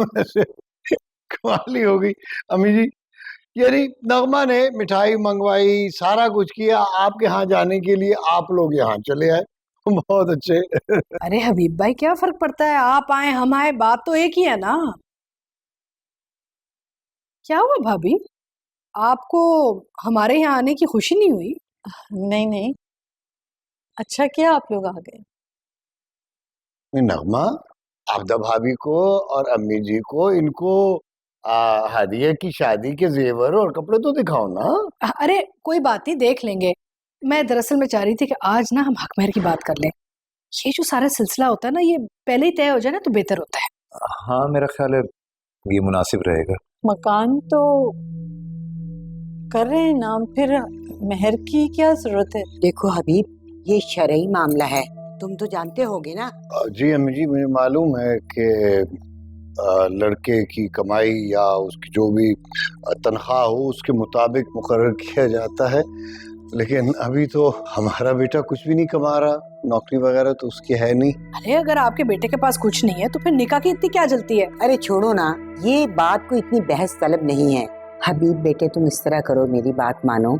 वैसे कमाल ही हो गई अम्मी जी। यानी नगमा ने मिठाई मंगवाई, सारा कुछ किया आपके यहाँ जाने के लिए, आप लोग यहाँ चले आए। बहुत अच्छे। अरे हबीब भाई क्या फर्क पड़ता है, आप आए हम आए, बात तो एक ही है ना। क्या हुआ भाभी, आपको हमारे यहाँ आने की खुशी नहीं हुई? नहीं नहीं, अच्छा किया आप लोग आ गए। नगमा, आबदा भाभी को और अम्मी जी को इनको हादिया की शादी के जेवर और कपड़े तो दिखाओ ना। अरे कोई बात नहीं, देख लेंगे। मैं दरअसल में चाह रही थी कि आज ना हम हक महर की बात कर लें। ये जो सारा सिलसिला होता है ना, ये पहले ही तय हो जाए ना तो बेहतर होता है। हाँ मेरा ख्याल है ये मुनासिब रहेगा। मकान तो कर रहे हैं नाम, फिर मेहर की क्या जरूरत है? देखो हबीब, ये शरई मामला है, तुम तो जानते होगे ना। जी अम्मी जी, मुझे मालूम है कि लड़के की कमाई या उसकी जो भी तनख्वाह हो उसके मुताबिक मुकर्रर किया जाता है, लेकिन अभी तो हमारा बेटा कुछ भी नहीं कमा रहा, नौकरी वगैरह तो उसकी है नहीं। अरे अगर आपके बेटे के पास कुछ नहीं है तो फिर निकाह की इतनी क्या जल्दी है? अरे छोड़ो ना, ये बात को इतनी बहस तलब नहीं है। हबीब बेटे, तुम इस तरह करो, मेरी बात मानो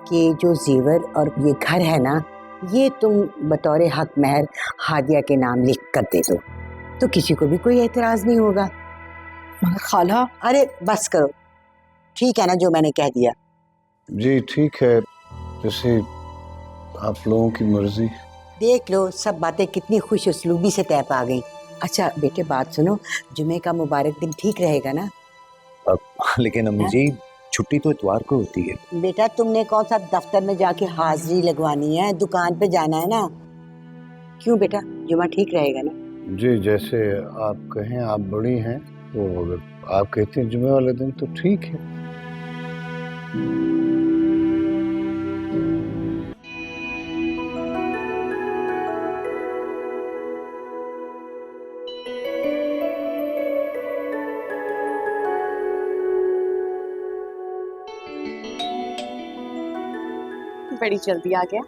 कि जो जेवर और ये घर है ना, ये तुम बतौर हक महर हादिया के नाम लिख कर दे दो, तो किसी को भी कोई एतराज नहीं होगा। मगर खाला। अरे बस करो, ठीक है ना जो मैंने कह दिया। जी ठीक है, जैसे आप लोगों की मर्जी। देख लो, सब बातें कितनी खुश उसलूबी से तय पा गई। अच्छा बेटे बात सुनो, जुमे का मुबारक दिन ठीक रहेगा ना? लेकिन अम्मी जी छुट्टी तो इतवार को होती है। बेटा तुमने कौन सा दफ्तर में जाके हाजिरी लगवानी है, दुकान पे जाना है ना। क्यों बेटा, जुमा ठीक रहेगा ना? जी जैसे आप कहें, आप बड़ी हैं तो अगर आप कहते हैं जुमे वाले दिन तो ठीक है। बड़ी जल्दी आ गया,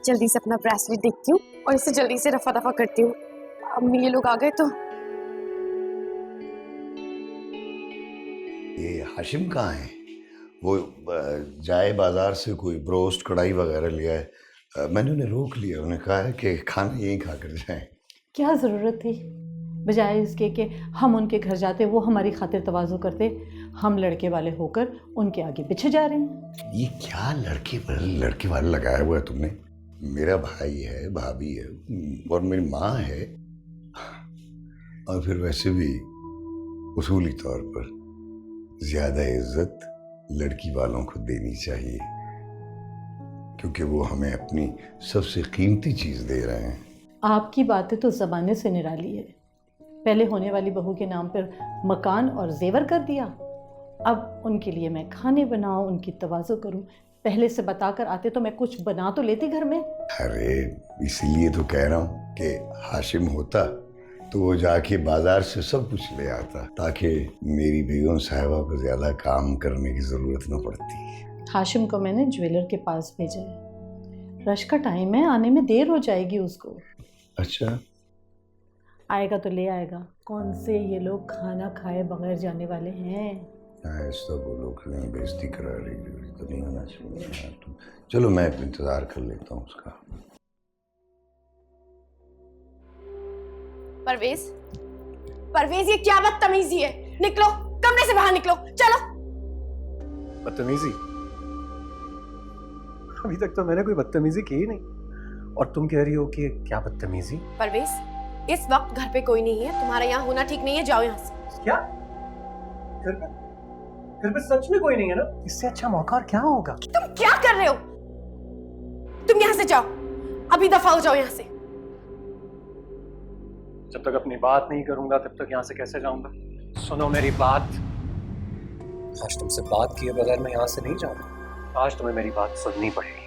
जल्दी से अपना ब्रेसलेट देखती हूँ और इसे जल्दी से रफा दफा करती हूँ। अम्मी ये लोग आ गए तो। ये हाशिम कहाँ है? वो जाए बाजार से कोई ब्रोस्ट कढ़ाई वगैरह लिया है, मैंने उन्हें रोक लिया, उन्हें कहा है कि खाना यहीं खा कर जाएं। क्या ज़रूरत थी, बजाय इसके कि हम उनके घर जाते वो हमारी खातिर तवाज़ु करते, हम लड़के वाले होकर उनके आगे पीछे जा रहे हैं। ये क्या लड़के वाले लगाया हुआ है तुमने? मेरा भाई है, भाभी है और मेरी माँ है, और फिर वैसे भी उसूली तौर पर ज्यादा इज्जत लड़की वालों को देनी चाहिए, क्योंकि वो हमें अपनी सबसे कीमती चीज दे रहे हैं। आपकी बातें तो ज़बाने से निराली है। पहले होने वाली बहू के नाम पर मकान और जेवर कर दिया, अब उनके लिए मैं खाने बनाऊं, उनकी तवाज़ु करूं। पहले से बताकर आते तो मैं कुछ बना तो लेती घर में। अरे इसीलिए तो कह रहा हूँ कि हाशिम होता तो वो जाके बाजार से सब कुछ ले आता, ताकि मेरी बेगम साहिबा को ज्यादा काम करने की जरूरत न पड़ती। हाशिम को मैंने ज्वेलर के पास भेजा है, रश का टाइम है, आने में देर हो जाएगी उसको। अच्छा, आएगा तो ले आएगा, कौन से ये लोग खाना खाए बगैर जाने वाले हैं। ऐसा बोलो, कहीं बेइज्जती करा रही तो नहीं होना चाहिए। चलो मैं इंतजार कर लेता हूँ उसका। परवेज, परवेज ये क्या बदतमीजी है? निकलो, कमरे से बाहर निकलो, चलो। बदतमीजी? अभी तक तो मैंने कोई बदतमीजी की ही नहीं, और तुम कह रही हो कि क्या बदतमीजी? परवेज, इस वक्त घर पे कोई नहीं है, तुम्हारा यहाँ होना ठीक नहीं है, जाओ यहाँ से। क्या? घर पे सच में कोई नहीं है ना? इससे अच्छा मौका और क्या होगा? तुम क्या कर रहे हो? तुम यहाँ से जाओ, अभी दफा हो जाओ यहाँ से। जब तक अपनी बात नहीं करूंगा तब तक यहाँ से कैसे जाऊंगा? सुनो मेरी बात। आज तुमसे बात किए बगैर मैं यहाँ से नहीं जाऊंगा। आज तुम्हें मेरी बात सुननी पड़ेगी।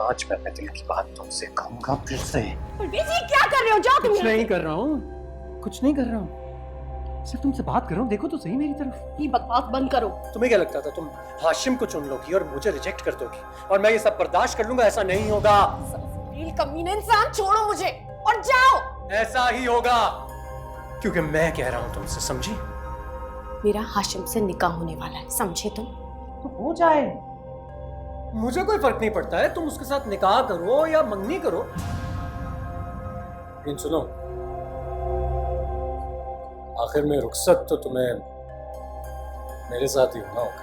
आज मैं अपने दिल की बात तुमसे कहूंगा फिर से। परवेज ये क्या कर रहे हो? जाओ तुम। कुछ नहीं कर रहा हूँ, कुछ नहीं कर रहा हूँ, सिर्फ तुमसे बात कर रहा हूँ। देखो तो सही मेरी तरफ। ये बकवास बंद करो। तुम्हें क्या लगता था तुम हाशिम को चुन लोगी और मुझे रिजेक्ट कर दोगी और मैं ये सब बर्दाश्त कर लूंगा? ऐसा नहीं होगा। कमीने इंसान, छोड़ो मुझे और जाओ। ऐसा ही होगा, क्योंकि मैं कह रहा हूं तुमसे, समझी? मेरा हाशिम से निकाह होने वाला है, समझे तुम? तो हो जाए, मुझे कोई फर्क नहीं पड़ता है, तुम उसके साथ निकाह करो या मंगनी करो। लेकिन सुनो, आखिर में रुखसत तो तुम्हें मेरे साथ ही होना होगा।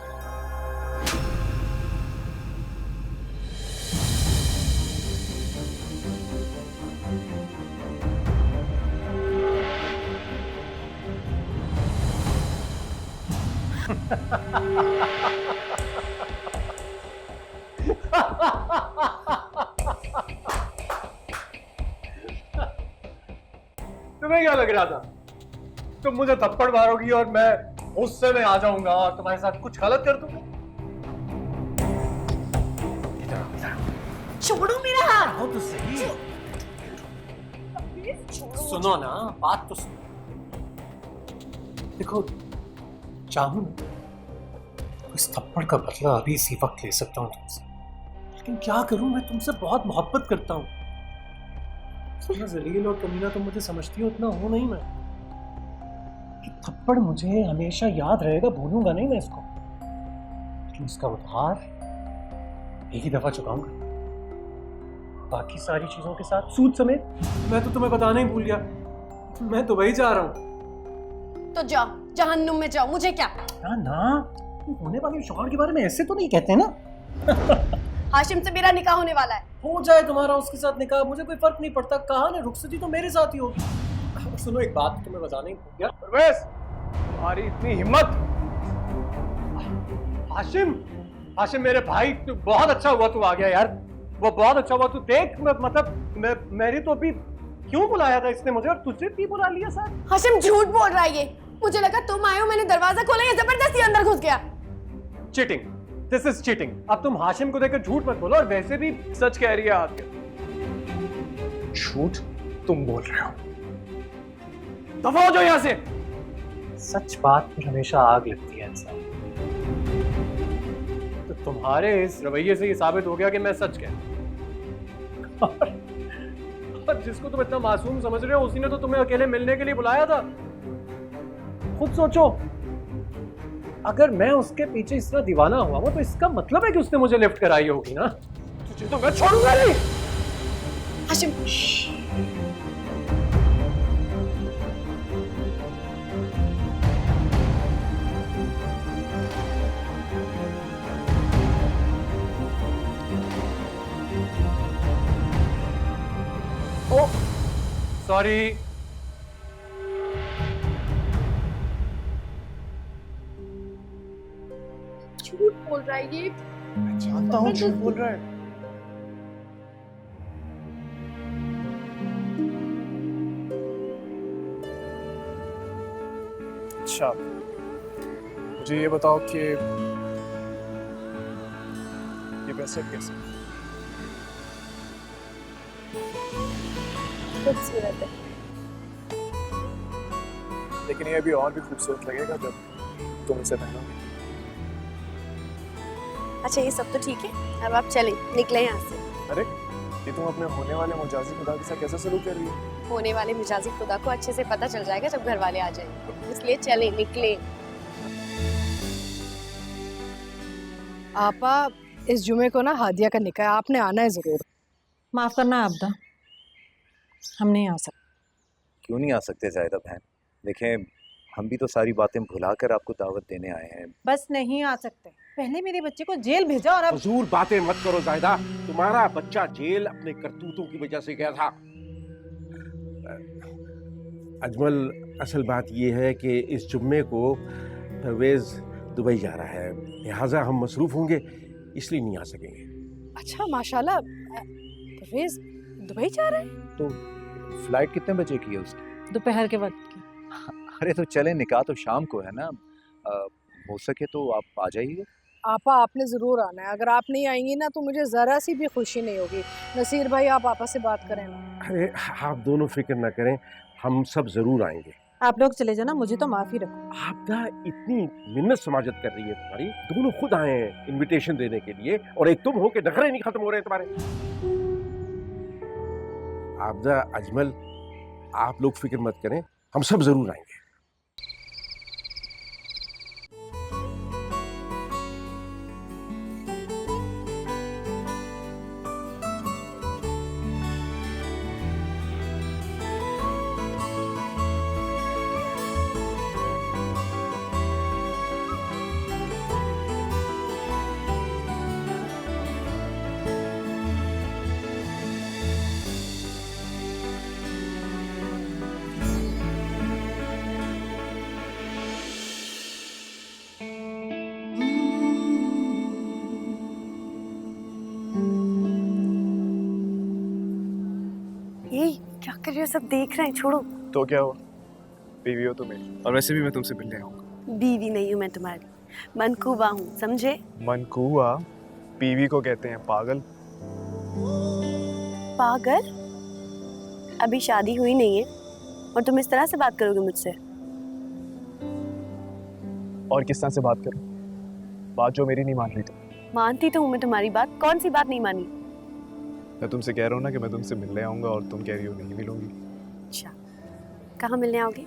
तुम्हें क्या लग रहा था तुम मुझे थप्पड़ मारोगी और मैं गुस्से में आ जाऊंगा और तुम्हारे साथ कुछ गलत कर दूंगा? छोड़ो मेरा हाथ। आओ तो सही। सुनो ना, बात तो सुनो। देखो, चाहूं ना इस थप्पड़ का बदला अभी इसी वक्त ले सकता हूँ तुमसे, लेकिन क्या करूं, मैं तुमसे बहुत मोहब्बत करता हूँ। इतना जलील और कमीना तुम मुझे समझती हो उतना हूं नहीं मैं। कि थप्पड़ मुझे हमेशा याद रहेगा, भूलूंगा नहीं मैं इसको, लेकिन इसका उधार एक ही दफा चुकाऊंगा, बाकी सारी चीजों के साथ सूद समेत। मैं तो तुम्हें बताना ही भूल गया, मैं दुबई जा रहा हूँ। तो जाओ, जहन्नुम में जाओ, मुझे क्या। ना ना, होने वाले शौहर के बारे में ऐसे तो नहीं कहते ना। हाशिम से मेरा निकाह होने वाला है। हो जाए तुम्हारा उसके साथ निकाह, मुझे कोई फर्क नहीं पड़ता। कहा ना, रुखसती तो मेरे साथ ही होगी। सुनो, एक बात तुम्हें बताना ही भूल गया। परवेज, तुम्हारी इतनी हिम्मत। हाशिम मेरे भाई, तू बहुत अच्छा हुआ तू आ गया यार, वो बहुत अच्छा हुआ। तू देख, मतलब मेरी तो अभी क्यों बुलाया था इसने मुझे, और तुझे भी बुला लिया सर। हाशिम झूठ बोल रहा है ये, मुझे लगा तुम आए हो, मैंने दरवाजा खोला, ये जबरदस्ती अंदर घुस गया। Cheating, this is cheating. अब तुम हाशिम को देखकर झूठ मत बोलो, और वैसे भी सच कह रही है आगे। झूठ तुम बोल रहे हो, दफा हो जाओ यहां से। सच बात पर हमेशा आग लगती है इंसान। तो तुम्हारे इस रवैये से ये साबित हो गया कि मैं सच कह। और जिसको तुम इतना मासूम समझ रहे हो, उसी ने तो तुम्हें अकेले मिलने के लिए बुलाया था। खुद सोचो, अगर मैं उसके पीछे इस तरह दीवाना हुआ हूं, तो इसका मतलब है कि उसने मुझे लिफ्ट कराई होगी ना। तुझे तो मैं छोड़ूंगा नहीं। हाशिम, ओ सॉरी। झूठ बोल रहा है ये। मैं जानता हूँ झूठ बोल रहा है। अच्छा, मुझे ये बताओ कि ये ब्रेसलेट कैसे? खूबसूरत है। लेकिन ये अभी और भी खूबसूरत लगेगा जब तुम इसे पहनोगे। अच्छा, ये सब तो ठीक है, अब आप चलें, निकले यहाँ से। अरे, ये तुम अपने होने वाले मुजाजी खुदा के साथ कैसे सलूक कर रही हो? होने वाले मिजाजी खुदा को अच्छे से पता चल जाएगा जब घर वाले आ जाएंगे, इसलिए चलें, निकले। आपा, इस जुमे को ना हादिया का निकाह है, आपने आना है जरूर। माफ़ करना आबदा, हम नहीं आ सकते। क्यों नहीं आ सकते जायदा बहन? देखें, हम भी तो सारी बातें भुलाकर आपको दावत देने आए हैं। बस नहीं आ सकते, पहले मेरे बच्चे को जेल भेजा और अब फजूल बातें मत करो जायदा। तुम्हारा बच्चा जेल अपने करतूतों की वजह से गया था। अजमल, असल बात यह है कि इस जुम्मे को परवेज दुबई जा रहा है, लिहाजा हम मसरूफ होंगे, इसलिए नहीं आ सकेंगे। अच्छा, माशाल्लाह, परवेज दुबई जा रहा है? तो फ्लाइट कितने बजे की है उसकी? दोपहर के वक्त की। अरे तो चले, निकाह तो शाम को है ना। हो सके तो आप आ जाइए। आपा, आपने ज़रूर आना है। अगर आप नहीं आएंगी ना तो मुझे ज़रा सी भी खुशी नहीं होगी। नसीर भाई, आप आपा से बात करें ना। अरे आप दोनों फिक्र ना करें, हम सब जरूर आएंगे। आप लोग चले जाना, मुझे तो माफ़ी रखो। आपदा इतनी मिन्नत समाजत कर रही है तुम्हारी। दोनों खुद आए हैं इनविटेशन देने के लिए, और एक तुम हो के नखरे नहीं खत्म हो रहे तुम्हारे। आपदा, अजमल, आप लोग फिक्र मत करें, हम सब जरूर आएंगे। ये क्या कर रहे हो, सब देख रहे हैं, छोड़ो। तो क्या हुआ, बीवी हो तो मेरी, और वैसे भी मैं तुमसे मिलने आऊंगा। बीवी नहीं हूँ मैं तुम्हारी, मनकूबा हूँ, समझे? मनकूबा बीवी को कहते हैं, पागल। पागल? अभी शादी हुई नहीं है और तुम इस तरह से बात करोगे मुझसे? और किस तरह से बात करूं, बात जो मेरी नहीं मान रही थी। मानती तो हूँ मैं तुम्हारी बात, कौन सी बात नहीं मानी? मैं तुमसे कह रहा हूँ ना कि मैं तुमसे मिलने आऊंगा और तुम कह रही हो नहीं मिलूंगी। अच्छा, कहाँ मिलने आओगे?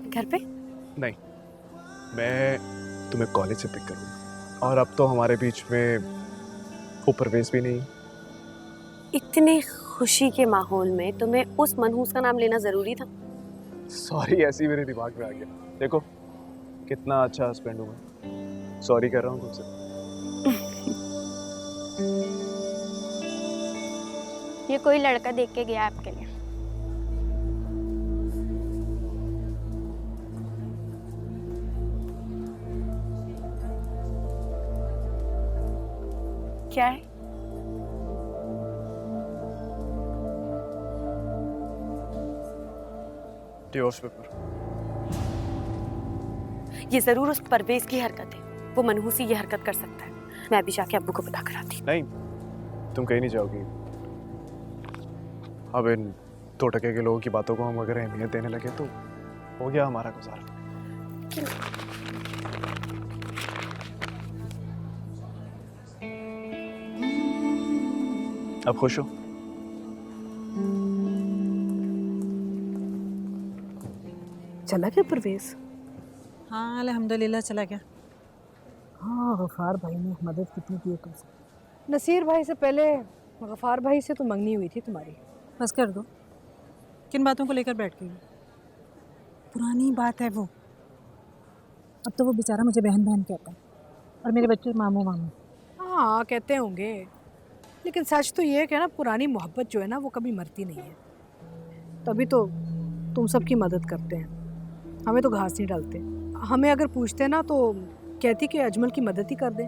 घर पे? नहीं, मैं तुम्हें कॉलेज से पिक करूंगा, और अब तो हमारे बीच में वो परवेज भी नहीं। इतने खुशी के माहौल में तुम्हें उस मनहूस का नाम लेना जरूरी था? सॉरी, ऐसे ही मेरे दिमाग में आ गया। देखो कितना अच्छा हस्बैंड हूँ मैं, सॉरी कर रहा हूँ तुमसे। ये कोई लड़का देख के गया आपके लिए। क्या है? Divorce paper. ये जरूर उस परवेज की हरकत है, वो मनहूसी ये हरकत कर सकता है। मैं अभी जाके अब्बू को पता कराती हूँ। नहीं, तुम कहीं नहीं जाओगी। अब इन 2% के लोगों की बातों को हम अगर अहमियत देने लगे तो हो गया हमारा गुजारा। अब खुश हो? चला क्या परवेज? हाँ अल्हम्दुलिल्लाह चला गया। हाँ, गफ़ार भाई ने मदद कितनी की है तुमसे। नसीर भाई से पहले गफ़ार भाई से तो मंगनी हुई थी तुम्हारी। बस कर दो, किन बातों को लेकर बैठ गई? पुरानी बात है वो। अब तो वो बेचारा मुझे बहन बहन कहता है और मेरे बच्चे मामू मामू। हाँ, कहते होंगे, लेकिन सच तो ये है कि ना पुरानी मोहब्बत जो है ना वो कभी मरती नहीं है। तभी तो तुम सबकी मदद करते हैं, हमें तो घास नहीं डालते। हमें अगर पूछते ना तो कहती कि अजमल की मदद ही कर दे,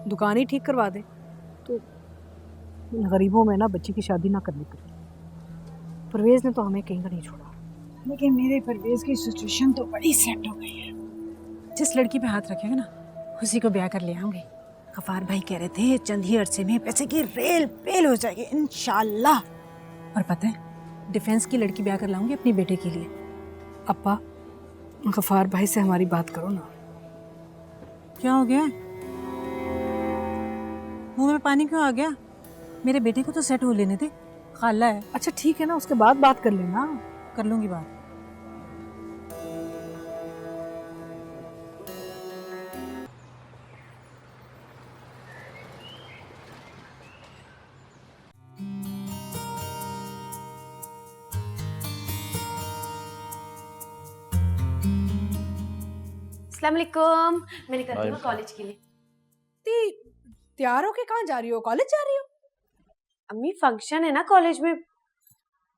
दुकान ही ठीक करवा दे, तो गरीबों में ना बच्ची की शादी ना करनी पड़ी। परवेज़ ने तो हमें कहीं का नहीं छोड़ा। लेकिन मेरे परवेज़ की सिचुएशन तो बड़ी सेट हो गई है। जिस लड़की पे हाथ रखेगा ना उसी को ब्याह कर ले आऊंगे। गफार भाई कह रहे थे चंद ही अरसे में पैसे की रेल पेल हो जाएगी इंशाल्लाह। और पता है डिफेंस की लड़की ब्याह कर लाऊंगी अपनी बेटे के लिए। अप्पा, गफार भाई से हमारी बात करो ना। क्या हो गया? मुंह में पानी क्यों आ गया? मेरे बेटे को तो सेट हो लेने दे, खाला है। अच्छा ठीक है ना, उसके बाद बात कर लेना। कर लूंगी बात। अस्सलाम वालेकुम। मैंने कर दिया कॉलेज के लिए। तैयार होके कहाँ जा रही हो? कॉलेज जा रही हो? अम्मी फंक्शन है ना कॉलेज में,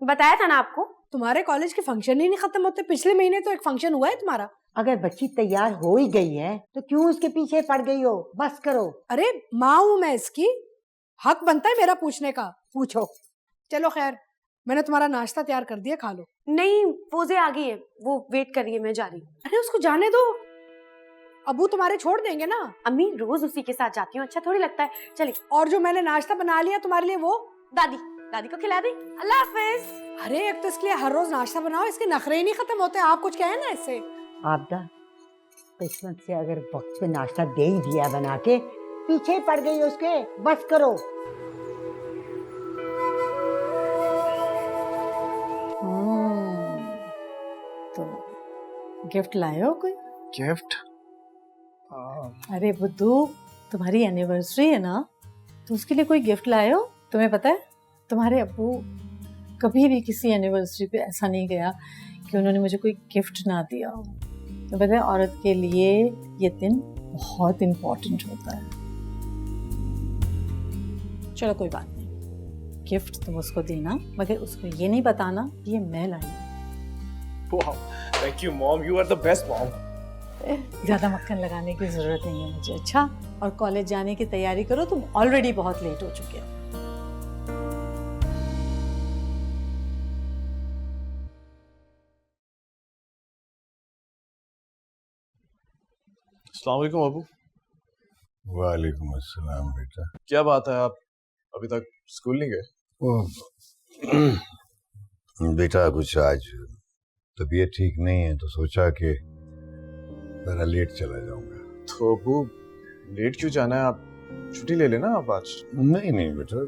बताया था ना आपको। तुम्हारे कॉलेज के फंक्शन ही नहीं खत्म होते। पिछले महीने तो एक फंक्शन हुआ है तुम्हारा। अगर बच्ची तैयार हो ही गई है तो क्यों उसके पीछे पड़ गई हो? बस करो। अरे माँ हूँ मैं इसकी, हक बनता है मेरा पूछने का। पूछो। चलो खैर, मैंने तुम्हारा नाश्ता तैयार कर दिया, खा लो। नहीं, पोजे आ गई है, वो वेट कर रही है, मैं जा रही हूँ। अरे उसको जाने दो, अबू तुम्हारे छोड़ देंगे ना। अम्मी रोज उसी के साथ जाती हूँ, अच्छा थोड़ी लगता है। चलिए। और जो मैंने नाश्ता बना लिया तुम्हारे लिए वो दादी को खिला दी। अल्लाह हाफिज। अरे एक तो इसके लिए हर रोज नाश्ता बनाओ, इसके नखरे ही नहीं खत्म होते। आप कुछ कहें ना इससे। आपदा, किस्मत से अगर वक्त पे नाश्ता दे ही दिया बना के, पीछे पड़ गई उसके। बस करो। तो गिफ्ट लाए हो कोई? गिफ्ट? अरे बुद्धू, तुम्हारी एनिवर्सरी है ना, तो उसके लिए कोई गिफ्ट लाए हो? तुम्हें पता है तुम्हारे अब्बू कभी भी किसी एनिवर्सरी पे ऐसा नहीं गया कि उन्होंने मुझे कोई गिफ्ट ना दिया हो। तो पता है औरत के लिए ये दिन बहुत इम्पोर्टेंट होता है। चलो कोई बात नहीं, गिफ्ट तुम उसको देना, मगर उसको ये नहीं बताना कि ये मैं लाई हूँ। Wow, thank you mom, you are the best mom. ज़्यादा मक्खन लगाने की ज़रूरत नहीं है मुझे। अच्छा, और कॉलेज जाने की तैयारी करो, तुम ऑलरेडी बहुत लेट हो चुके हो। अस्सलाम वालेकुम बाबू। वालेकुम अस्सलाम बेटा। क्या बात है, आप अभी तक स्कूल नहीं गए? बेटा कुछ आज तबीयत ठीक नहीं है तो सोचा कि जरा लेट चला जाऊंगा। तो अबू लेट क्यों जाना है, आप छुट्टी ले लेना आप आज। नहीं नहीं बेटा,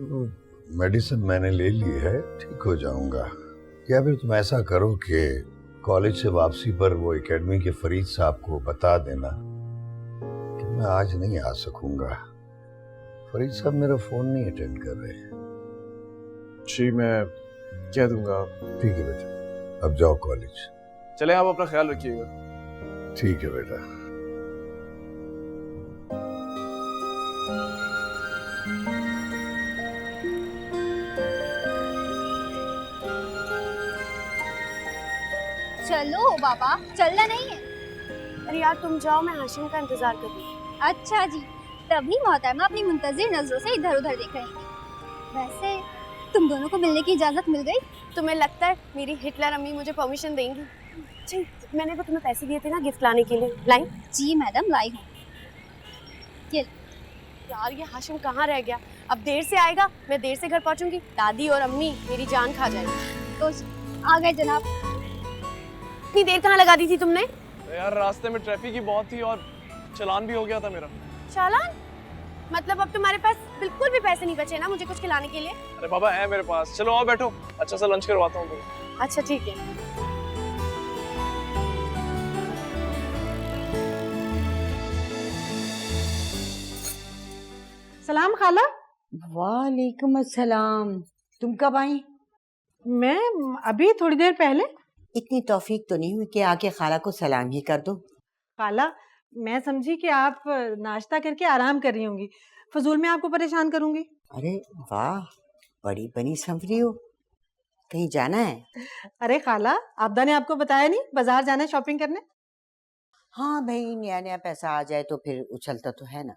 मेडिसिन मैंने ले ली है, ठीक हो जाऊंगा। या फिर तुम ऐसा करो कि कॉलेज से वापसी पर वो एकेडमी के फरीद साहब को बता देना कि मैं आज नहीं आ सकूंगा। फरीद साहब मेरा फोन नहीं अटेंड कर रहे। जी मैं कह दूंगा। ठीक है बेटा, अब जाओ कॉलेज। चले, आप अपना ख्याल रखिएगा। ठीक है बेटा। चलो बाबा, चलना नहीं है? अरे यार तुम जाओ, मैं हाशिम का इंतजार कर रही हूँ। अच्छा जी, तभी मोहतरमा अपनी मुंतजिर नजरों से इधर उधर देख रही थी। वैसे तुम दोनों को मिलने की इजाजत मिल गई? तुम्हें लगता है मेरी हिटलर अम्मी मुझे परमिशन देंगी? जी, मैंने तो तुम्हें पैसे दिए थे ना गिफ्ट लाने के लिए, लाई? जी मैडम, लाई हूँ। यार ये हाशिम कहाँ रह गया? अब देर से आएगा, मैं देर से घर पहुँचूंगी, दादी और अम्मी मेरी जान खा जाएंगी। तो आ गए जनाब। इतनी देर कहाँ लगा दी थी तुमने? यार रास्ते में ट्रैफिक ही बहुत थी और चालान भी हो गया था मेरा। चालान? मतलब अब तुम्हारे पास बिल्कुल भी पैसे नहीं बचे ना मुझे कुछ खिलाने के लिए? अरे बाबा है मेरे पास, चलो आओ बैठो, अच्छा सा लंच करवाता हूँ। अच्छा ठीक है। सलाम खाला। वालेकुम अस्सलाम। तुम कब आई? मैं अभी थोड़ी देर पहले। इतनी तौफीक तो नहीं हुई कि आके खाला को सलाम ही कर दो। खाला, मैं समझी कि आप नाश्ता करके आराम कर रही होंगी, फजूल में आपको परेशान करूंगी। अरे वाह, बड़ी बनी संवरी हो, कहीं जाना है? अरे खाला, आपदा ने आपको बताया नहीं बाजार जाना है शॉपिंग करने? हाँ भाई, नया नया पैसा आ जाए तो फिर उछलता तो है ना।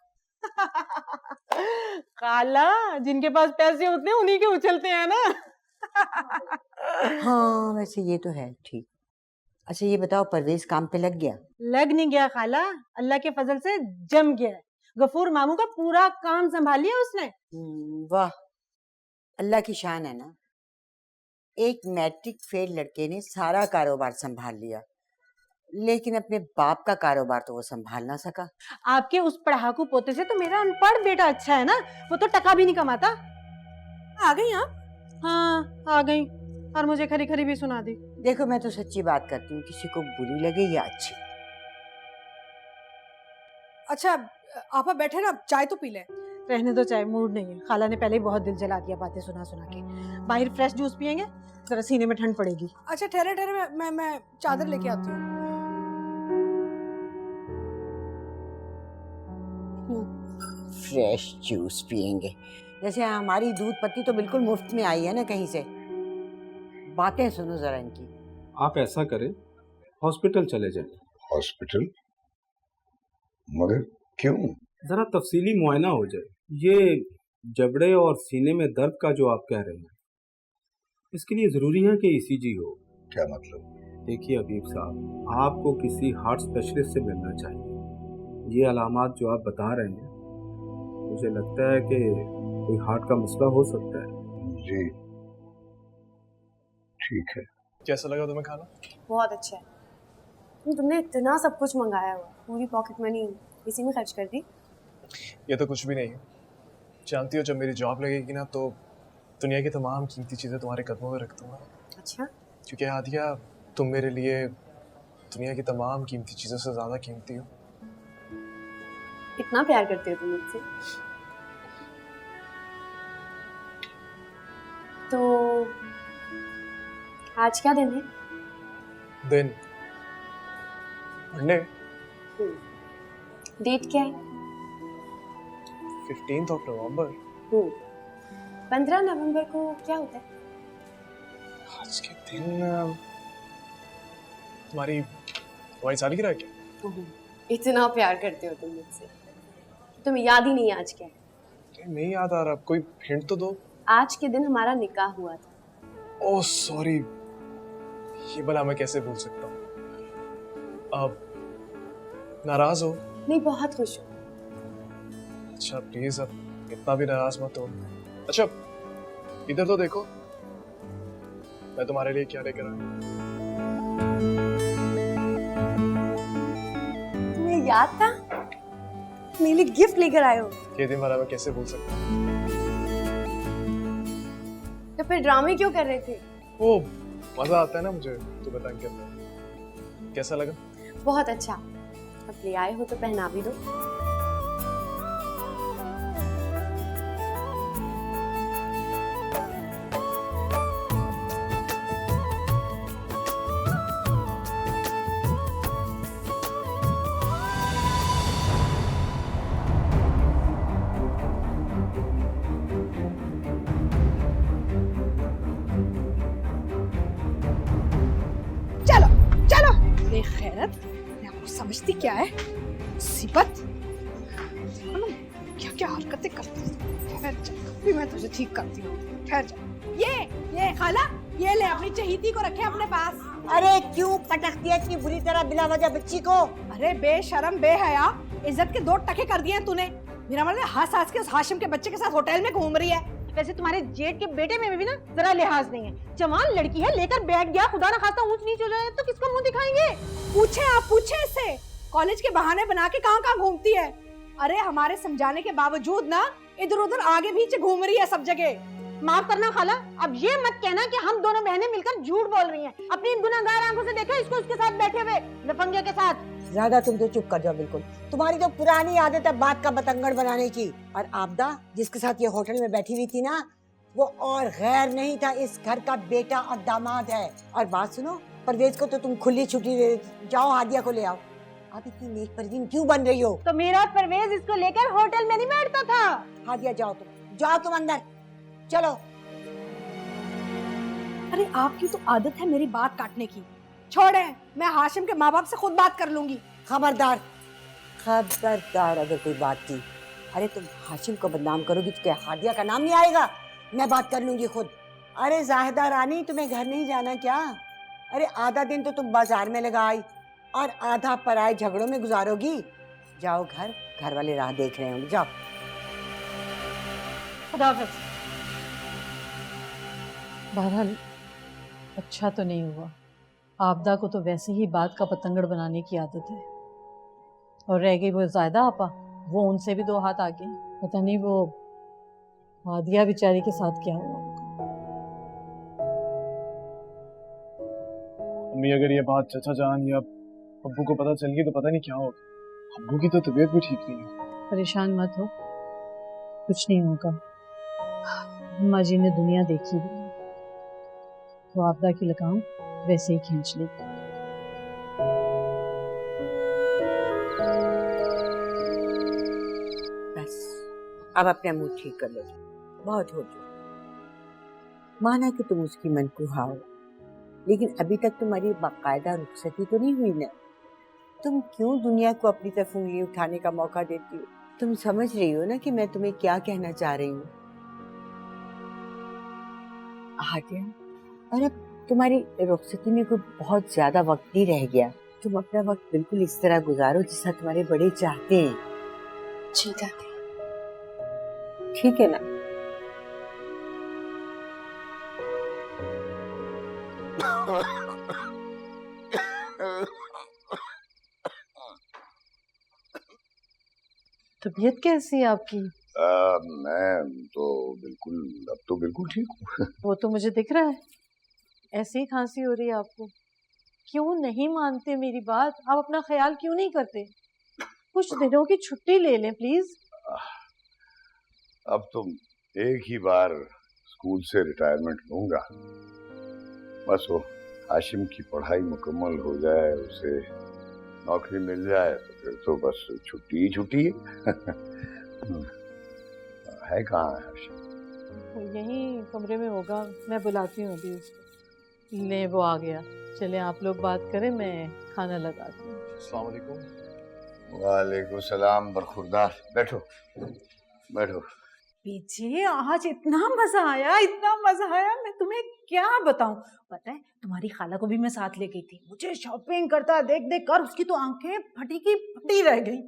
खाला, जिनके पास पैसे होते हैं उन्हीं के उछलते हैं ना। हाँ वैसे ये तो है ठीक। अच्छा ये बताओ, परवेज काम पे लग गया? लग नहीं गया खाला, अल्लाह के फजल से जम गया है। गफूर मामू का पूरा काम संभाल लिया उसने। वाह, अल्लाह की शान है ना। एक मैट्रिक फेल लड़के ने सारा कारोबार संभाल लिया, लेकिन अपने बाप का कारोबार तो वो संभाल ना सका। आपके उस पढ़ाकू पोते से तो मेरा अनपढ़ बेटा अच्छा है ना, वो तो टका भी नहीं कमाता। आ गई आप? हाँ आ गई, और मुझे खरी खरी भी सुना दी। देखो मैं तो सच्ची बात करती हूँ, किसी को बुरी लगे या अच्छी। अच्छा आपा बैठे ना, चाय तो पी ले। रहने दो, चाय मूड नहीं है। खाला ने पहले ही बहुत दिल जला दिया बातें सुना सुना के। बाहर फ्रेश जूस पियेंगे, जरा सीने में ठंड पड़ेगी। अच्छा ठहरे ठहरे, मैं चादर लेके आती हूँ। फ्रेश जूस पियेंगे? जैसे हमारी दूध पत्ती तो बिल्कुल मुफ्त में आई है ना कहीं से। बातें सुनो जरा इनकी। आप ऐसा करें, हॉस्पिटल चले जाएं। हॉस्पिटल? मगर क्यों? जरा तफसीली मुआयना हो जाए। ये जबड़े और सीने में दर्द का जो आप कह रहे हैं, इसके लिए जरूरी है कि ईसीजी हो। क्या मतलब? देखिए हबीब साहब, आपको किसी हार्ट स्पेशलिस्ट से मिलना चाहिए। ये अलामात जो आप बता रहे हैं, मुझे लगता है कि कोई हार्ट का मसला हो सकता है। जी ठीक है। कैसा लगा तुम्हें खाना? बहुत अच्छा है। तुमने इतना सब कुछ मंगाया हुआ, पूरी पॉकेट मनी इसी में खर्च कर दी। ये तो कुछ भी नहीं है। जानती हो, जब मेरी जॉब लगेगी ना तो दुनिया की तमाम कीमती चीज़ें तुम्हारे कदमों में रख दूंगा। अच्छा? क्योंकि आदिया, तुम मेरे लिए दुनिया की तमाम कीमती चीज़ों से ज़्यादा कीमती हो। इतना प्यार करते हो तुम मुझसे? तो आज क्या दिन है? दिन मंडे। डेट क्या है? 15 नवंबर। 15 नवंबर को क्या होता है? आज के दिन तुम्हारी सालगिरह है क्या? इतना प्यार करते हो तुम मुझसे, तुम्हें याद ही नहीं आज क्या है? नहीं याद आ रहा, कोई हिंट तो दो। आज के दिन हमारा निकाह हुआ था। ओह सॉरी, ये भला मैं कैसे भूल सकता हूँ। अब नाराज हो नहीं, बहुत खुश हूँ। अच्छा प्लीज अब इतना भी नाराज मत हो। अच्छा इधर तो देखो, मैं तुम्हारे लिए क्या लेकर आया। तुम्हें याद था? मेरे लिए गिफ्ट लेकर आए हो। ये दिन भरा मैं कैसे भूल सकता हूँ। तो फिर ड्रामे क्यों कर रहे थे? वो मजा आता है ना मुझे तुम्हें तंग करने में। कैसा लगा? बहुत अच्छा। अब ले आए हो तो पहना भी दो। चलो चलो, ये खैरत मैं आपको समझती क्या है? मुसीबत देखो ना क्या क्या हरकतें करती है। ठहर जा, भी मैं तुझे ठीक करती हूँ। ठहर जा। ये खाला, ये ले अपनी चहीती को रखे अपने पास। अरे क्यों पटक दिया इतनी बुरी तरह बिला वजह बच्ची को? अरे बेशरम बेहया, इज्जत के 2 टके कर दिए हैं तूने। मेरा मतलब हंस हंस के उस हाशिम के बच्चे के साथ होटल में घूम रही है। वैसे तुम्हारे जेठ के बेटे में भी ना जरा लिहाज नहीं है। जवान लड़की है, लेकर बैठ गया, खुदा ना खास्ता ऊंच नीच हो जाए तो किसको मुंह दिखाएंगे? पूछे इससे, कॉलेज के बहाने बना के कहाँ कहाँ घूमती है। अरे हमारे समझाने के बावजूद ना इधर उधर आगे पीछे घूम रही है सब जगह। माफ करना खाला, अब ये मत कहना कि हम दोनों बहनें मिलकर झूठ बोल रही हैं। अपनी गुनाहगार आंखों से देखा इसको उसके साथ बैठे हुए लफंगे के साथ। ज्यादा तुम तो चुप कर जाओ बिल्कुल। तुम्हारी तो पुरानी आदत है बात का बतंगड़ बनाने की। और आपदा जिसके साथ ये होटल में बैठी हुई थी ना, वो और गैर नहीं था, इस घर का बेटा और दामाद है। और बात सुनो, परवेज को तो तुम खुली छुट्टी दे, जाओ हादिया को ले आओ। आप इतनी नेक परवीन क्यों बन रही हो? तो मेरा परवेज इसको लेकर होटल में नहीं बैठता था। हादिया जाओ तुम अंदर चलो। अरे आपकी तो आदत है मेरी बात काटने की। छोड़े, मैं हाशिम के माँ बाप से खुद बात कर लूंगी। खबरदार अगर कोई बात की। अरे तुम हाशिम को बदनाम करोगी तो क्या हादिया का नाम नहीं आएगा? मैं बात कर लूंगी खुद। अरे जाहिदा रानी, तुम्हें घर नहीं जाना क्या? अरे आधा दिन तो तुम बाजार में लगाई और आधा पराए झगड़ों में गुजारोगी। जाओ घर वाले राह देख रहे होंगे, जाओ। खुदा हाफिज। बहरहाल अच्छा तो नहीं हुआ। आपदा को तो वैसे ही बात का पतंगड़ बनाने की आदत है। और रह गई वो ज़ायदा आपा, वो उनसे भी 2 हाथ आगे। पता नहीं वो हादिया बेचारी के साथ क्या हुआ। अम्मी अगर ये बात चचा जान या अब्बू को पता चल गई तो पता नहीं क्या होगा। अब्बू की तो तबीयत भी ठीक नहीं है। परेशान मत हो, कुछ नहीं होगा। अम्मा जी ने दुनिया देखी भी है, तो आपदा की लगाम वैसे ही खींच लेगी। बस अब अपना मुंह ठीक कर लो, बहुत हो चुका। माना कि तुम उसकी मनकूहा हो, लेकिन अभी तक तुम्हारी बाकायदा रुखसती तो नहीं हुई ना। तुम क्यों दुनिया को अपनी तरफ उंगली उठाने का मौका देती हो? तुम समझ रही हो ना कि मैं तुम्हें क्या कहना चाह रही हूँ? हादिया, और अब तुम्हारी रुखसती में कोई बहुत ज्यादा वक्त नहीं रह गया। तुम अपना वक्त बिल्कुल इस तरह गुजारो जैसा तुम्हारे बड़े चाहते हैं। जी दादी। ठीक है ना? तबीयत कैसी है आपकी? मैं तो अब तो बिल्कुल ठीक हूँ। वो तो मुझे दिख रहा है, ऐसी ही खांसी हो रही है आपको। क्यों नहीं मानते मेरी बात? आप अपना ख्याल क्यों नहीं करते? कुछ दिनों की छुट्टी ले लें प्लीज। अब तो एक ही बार स्कूल से रिटायरमेंट लूंगा। बस वो हाशिम की पढ़ाई मुकम्मल हो जाए, उसे नौकरी मिल जाए तो फिर तो बस छुट्टी ही छुट्टी है। कहाँ है हाशिम? यही कमरे में होगा, मैं बुलाती हूँ अभी उसको। ले वो आ गया। चले आप लोग बात करें, मैं खाना लगाती हूँ। अस्सलाम वालेकुम। वालेकुम सलाम। बरखुरदार, बैठो बैठो। पीछे आज इतना मजा आया, मैं तुम्हें क्या बताऊं। पता है तुम्हारी खाला को भी मैं साथ ले गई थी। मुझे शॉपिंग करता देख देख कर उसकी तो आंखें फटी की फटी रह गई।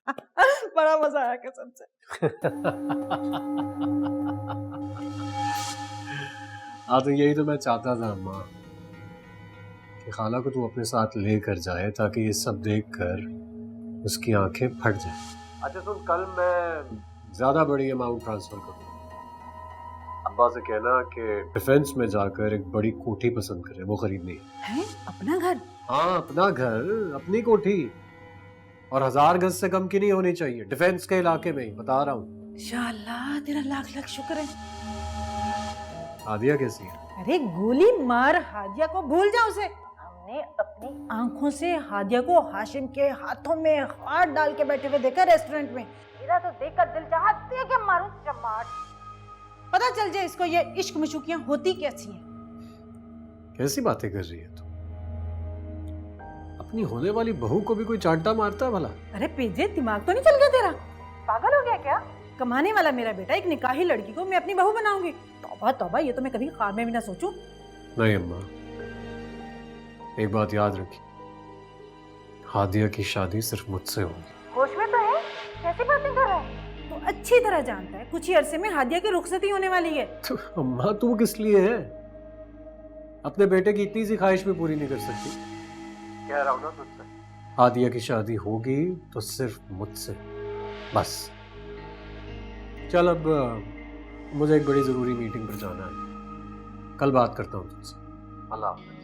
बड़ा मजा आया कसम से। हाँ तो यही तो मैं चाहता था अम्मा, कि खाला को तू अपने साथ लेकर जाए ताकि ये सब देखकर उसकी आंखें फट जाए। अच्छा सुन, कल मैं ज्यादा बड़ी अमाउंट ट्रांसफर करूँगा। अब्बा से कहना कि डिफेंस में जाकर एक बड़ी कोठी पसंद करे, वो खरीदनी है। अपना घर? हाँ अपना घर, अपनी कोठी, और 1000 गज से कम की नहीं होनी चाहिए, डिफेंस के इलाके में ही, बता रहा हूँ। इंशाअल्लाह, तेरा लाख लाख शुक्र है। हादिया कैसी है? अरे गोली मार हादिया को, भूल जा उसे। हमने अपनी आंखों से हादिया को हाशिम के हाथों में हाथ डाल के बैठे हुए देखा रेस्टोरेंट में। मेरा तो देखकर दिल चाहती है कि मारूं चमाट। पता चल जाए इसको ये इश्क मशूकियां होती कैसी हैं। कैसी बातें कर रही है तू? अपनी होने वाली बहू को भी कोई चांटा मारता है भला? अरे पेजे, दिमाग तो नहीं चल गया तेरा? पागल हो गया क्या? कमाने वाला मेरा बेटा एक निकाही लड़की को मैं अपनी बहू बनाऊंगी? तौबा तौबा, ये तो मैं कभी ख्वाब में भी ना सोचूं। नहीं अम्मा, एक बात याद रखी, हादिया की शादी सिर्फ मुझसे होगी। होश में तो है? कैसी बातें कर रहा है? तो अच्छी तरह जानता है कुछ ही अरसे में हादिया की रुखसती होने वाली है। तो अम्मा तू किस लिए है? अपने बेटे की इतनी सी ख्वाहिश भी पूरी नहीं कर सकती? कह रहा हूं ना तुझसे, हादिया की शादी होगी तो सिर्फ मुझसे, बस। चल अब मुझे एक बड़ी जरूरी मीटिंग पर जाना है, कल बात करता हूँ तुझसे। अल्लाह हाफ़िज़।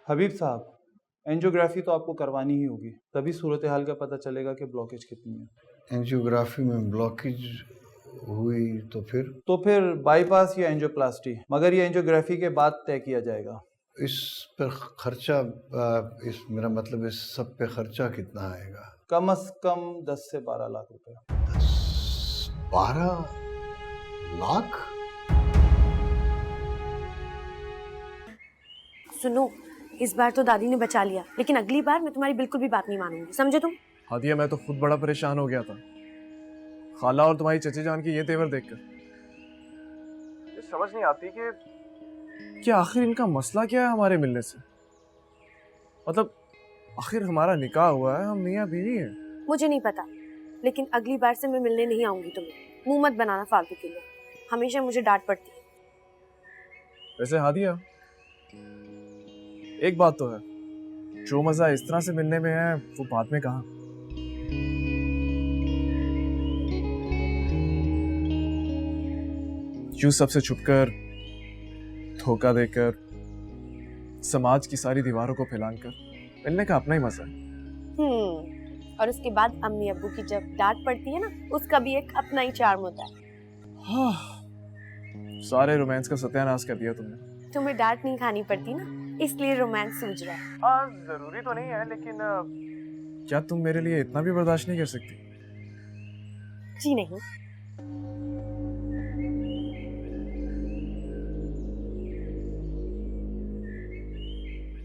हबीब साहब, एंजियोग्राफी तो आपको करवानी ही होगी, तभी सूरत हाल का पता चलेगा कि ब्लॉकेज कितनी है। एंजियोग्राफी में ब्लॉकेज हुई तो फिर बाईपास या एंजियोप्लास्टी, मगर ये एंजियोग्राफी के बाद तय किया जाएगा। इस पर खर्चा, मेरा मतलब इस सब पे खर्चा कितना आएगा? कम से कम 10 से 12 लाख रुपए। 12 लाख? सुनो, इस बार तो दादी ने बचा लिया, लेकिन अगली बार मैं तुम्हारी बिल्कुल भी बात नहीं मानूंगी, समझे तुम? हादिया, मैं तो खुद बड़ा परेशान हो गया था खाला और तुम्हारी चचे जान के ये तेवर देखकर। ये समझ नहीं आती कि आखिर इनका मसला क्या है हमारे मिलने से। मतलब आखिर हमारा निकाह हुआ है, हम मियां बीवी हैं। मुझे नहीं पता, लेकिन अगली बार से मैं मिलने नहीं आऊंगी तुम्हें। मुंह मत बनाना फालतू के लिए, हमेशा मुझे डांट पड़ती है। वैसे हादिया, एक बात तो है, जो मजा इस तरह से मिलने में है वो बाद में कहा। यूं सबसे छुपकर, धोखा देकर, समाज की सारी दीवारों को फैलाकर मिलने का अपना ही मजा है। और उसके बाद अम्मी अब्बू की जब डांट पड़ती है ना, उसका भी एक अपना ही चार्म होता है। हाँ, सारे रोमांस का सत्यानाश कर दिया तुमने। तुम्हें डांट नहीं खानी पड़ती ना, इसलिए रोमांस सूझ रहा है। हाँ, जरूरी तो नहीं है, लेकिन क्या तुम मेरे लिए इतना भी बर्दाश्त नहीं कर सकती? जी नहीं।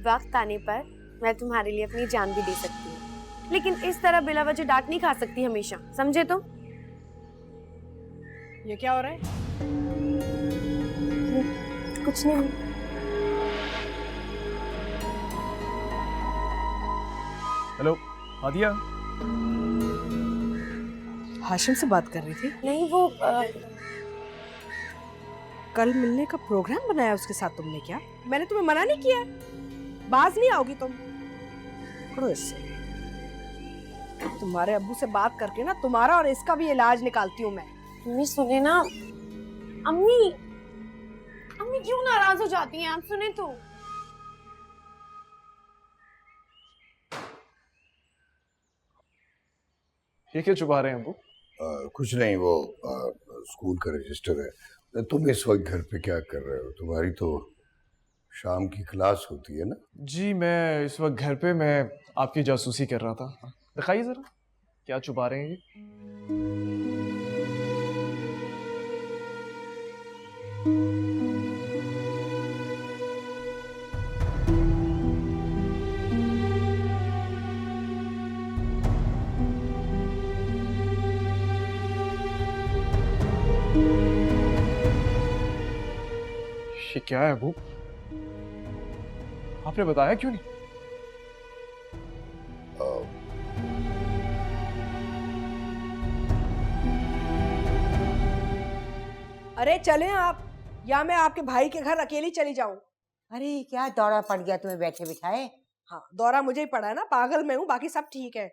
वक्त आने पर मैं तुम्हारे लिए अपनी जान भी दे सकती हूँ, लेकिन इस तरह बिला वजह डांट नहीं खा सकती हमेशा, समझे तुम? ये क्या हो रहा है? कुछ नहीं। हेलो हादिया। हाशिम से बात कर रही थी? नहीं, वो कल मिलने का प्रोग्राम बनाया उसके साथ तुमने? क्या मैंने तुम्हें मना नहीं किया? बाज नहीं आओगी तुम? पकड़ो इससे। तुम्हारे अब्बू से बात करके ना तुम्हारा और इसका भी इलाज निकालती हूँ मैं। अम्मी सुने ना। अम्मी अम्मी क्यों नाराज हो जाती हैं? आप सुने तो। ये क्या छुपा रहे हैं अब्बू? कुछ नहीं, वो स्कूल का रजिस्टर है। तुम इस वक्त घर पे क्या कर रहे हो? तुम्हारी तो शाम की क्लास होती है ना? जी, मैं इस वक्त घर पे मैं आपकी जासूसी कर रहा था। दिखाइए जरा, क्या छुपा रहे हैं ये? ये क्या है अबू? आपने बताया क्यों नहीं? अरे चलें आप, या मैं आपके भाई के घर अकेली चली जाऊं? अरे क्या दौरा पड़ गया तुम्हें बैठे बिठाए? हाँ, दौरा मुझे ही पड़ा है ना, पागल मैं हूँ, बाकी सब ठीक है।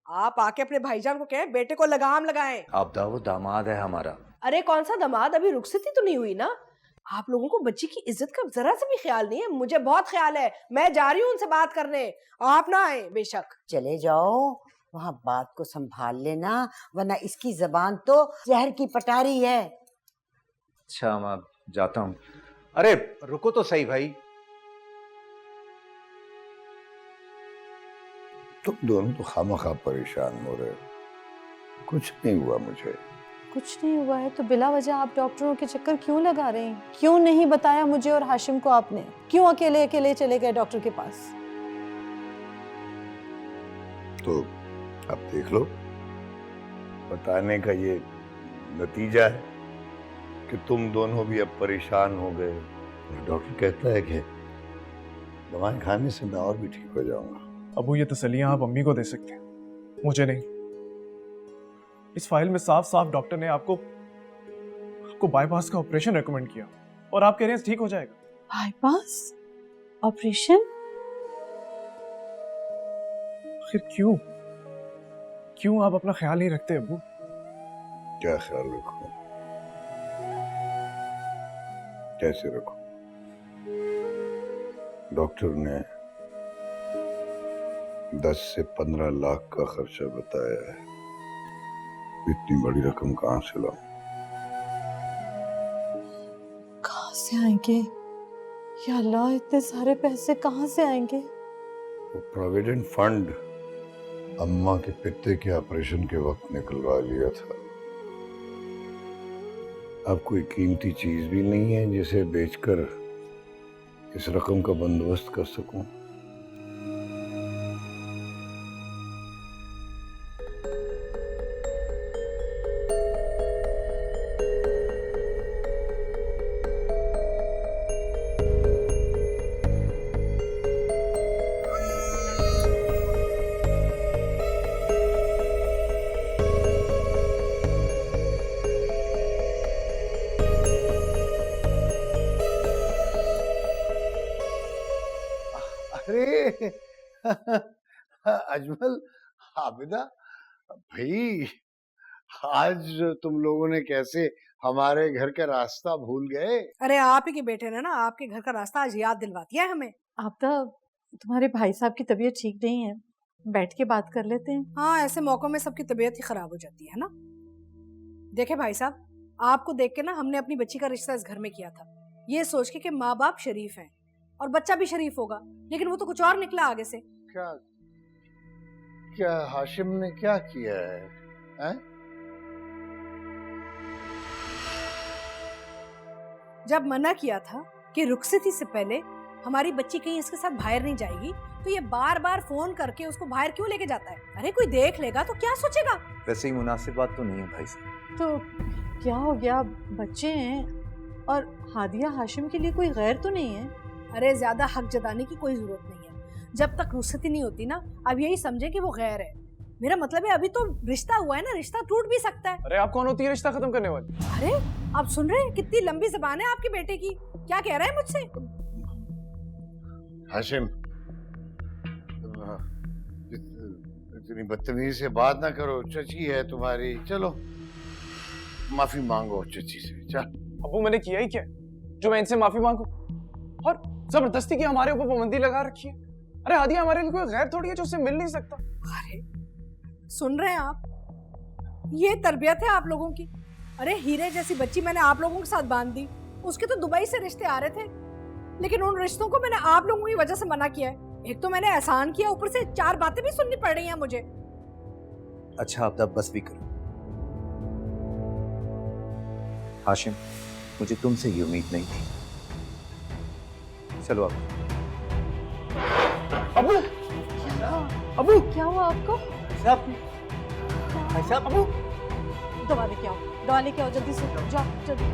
आप आके अपने भाईजान को कहें बेटे को लगाम लगाएं। आपदा वो दामाद है हमारा। अरे कौन सा दामाद, अभी रुखसती तो नहीं हुई ना। आप लोगों को बच्ची की इज्जत का जरा सा भी ख्याल नहीं है। मुझे बहुत ख्याल है, मैं जा रही हूँ उनसे बात करने, आप ना आए बेशक। चले जाओ, वहाँ बात को संभाल लेना, वरना इसकी जबान तो जहर की पटारी है। अच्छा मैं जाता हूँ। अरे रुको तो सही भाई। तुम दोनों तो खामखा परेशान हो रहे हो। कुछ नहीं हुआ मुझे। कुछ नहीं हुआ है तो बिला वजह आप डॉक्टरों के चक्कर क्यों लगा रहे हैं? क्यों नहीं बताया मुझे और हाशिम को आपने? क्यों अकेले अकेले चले गए डॉक्टर के पास? तो अब देख लो, बताने का ये नतीजा है कि तुम दोनों भी अब परेशान हो गए। डॉक्टर कहता है कि दवाएं खाने से मैं और भी ठीक हो जाऊंगा। अबू ये तसल्लियां आप अम्मी को दे सकते हैं, मुझे नहीं। इस फाइल में साफ साफ डॉक्टर ने आपको बाईपास का ऑपरेशन रेकमेंड किया और आप कह रहे हैं ठीक हो जाएगा। Bypass operation? आखिर क्यों क्यों आप अपना ख्याल नहीं रखते अबू? क्या ख्याल रखूं? कैसे रखूं? डॉक्टर ने 10 से 15 लाख का खर्चा बताया है। इतनी बड़ी रकम कहां से लाऊं? कहां से आएंगे या अल्लाह, इतने सारे पैसे कहां से आएंगे? वो प्रोविडेंट फंड अम्मा के पित्ते के ऑपरेशन के वक्त निकलवा लिया था। अब कोई कीमती चीज भी नहीं है जिसे बेचकर इस रकम का बंदोबस्त कर सकूं। अरे अजमल, आबिदा भाई, आज तुम लोगों ने कैसे हमारे घर का रास्ता भूल गए? अरे आप ही के बेटे ने ना आपके घर का रास्ता आज याद दिलवा दिया है हमें। आपदा, तुम्हारे भाई साहब की तबीयत ठीक नहीं है, बैठ के बात कर लेते हैं। हाँ, ऐसे मौकों में सबकी तबीयत ही खराब हो जाती है ना। देखे भाई साहब, आपको देख के ना हमने अपनी बच्ची का रिश्ता इस घर में किया था, ये सोच के कि माँ बाप शरीफ हैं और बच्चा भी शरीफ होगा, लेकिन वो तो कुछ और निकला आगे से। क्या क्या हाशिम ने क्या किया है, हैं? जब मना किया था कि रुखसती से पहले हमारी बच्ची कहीं इसके साथ बाहर नहीं जाएगी, तो ये बार बार फोन करके उसको बाहर क्यों लेके जाता है? अरे कोई देख लेगा तो क्या सोचेगा? वैसे ही मुनासिब बात तो नहीं है भाई साहब। तो क्या हो गया, बच्चे हैं और हादिया हाशिम के लिए कोई गैर तो नहीं है? अरे ज्यादा हक जताने की कोई जरूरत नहीं है। जब तक रुखसती नहीं होती ना, अब यही समझे कि वो गैर है। मेरा मतलब है अभी तो रिश्ता हुआ है ना, रिश्ता टूट भी सकता है। अरे आप कौन होती है रिश्ता खत्म करने वाली? अरे आप सुन रहे हैं कितनी लंबी जबान है आपके बेटे की, क्या कह रहा है मुझसे? हाशिम, इतनी बदतमीजी से बात ना करो, चची है तुम्हारी। चलो माफी मांगो चची से। चल। अबू मैंने किया ही क्या जो मैं इनसे माफी मांगू? और जबरदस्ती की हमारे ऊपर पाबंदी लगा रखी है। अरे हादिया हमारे लिए कोई गैर थोड़ी है जो उससे मिल नहीं सकता। अरे सुन रहे हैं आप, ये तरबियत है आप लोगों की? अरे हीरे जैसी बच्ची मैंने आप लोगों के साथ बांध दी। उसके तो दुबई से रिश्ते आ रहे थे, लेकिन उन रिश्तों को मैंने आप लोगों की वजह से मना किया है। एक तो मैंने एहसान किया, ऊपर से 4 बातें भी सुननी पड़ रही हैं मुझे। अच्छा आप बस भी करो। हाशिम, मुझे तुमसे ये उम्मीद नहीं थी। चलो अब। अबू, अबू क्या हुआ आपको? भाई साहब, अबू दवा लेके आओ, दवा लेके आओ जल्दी से, जाओ जल्दी।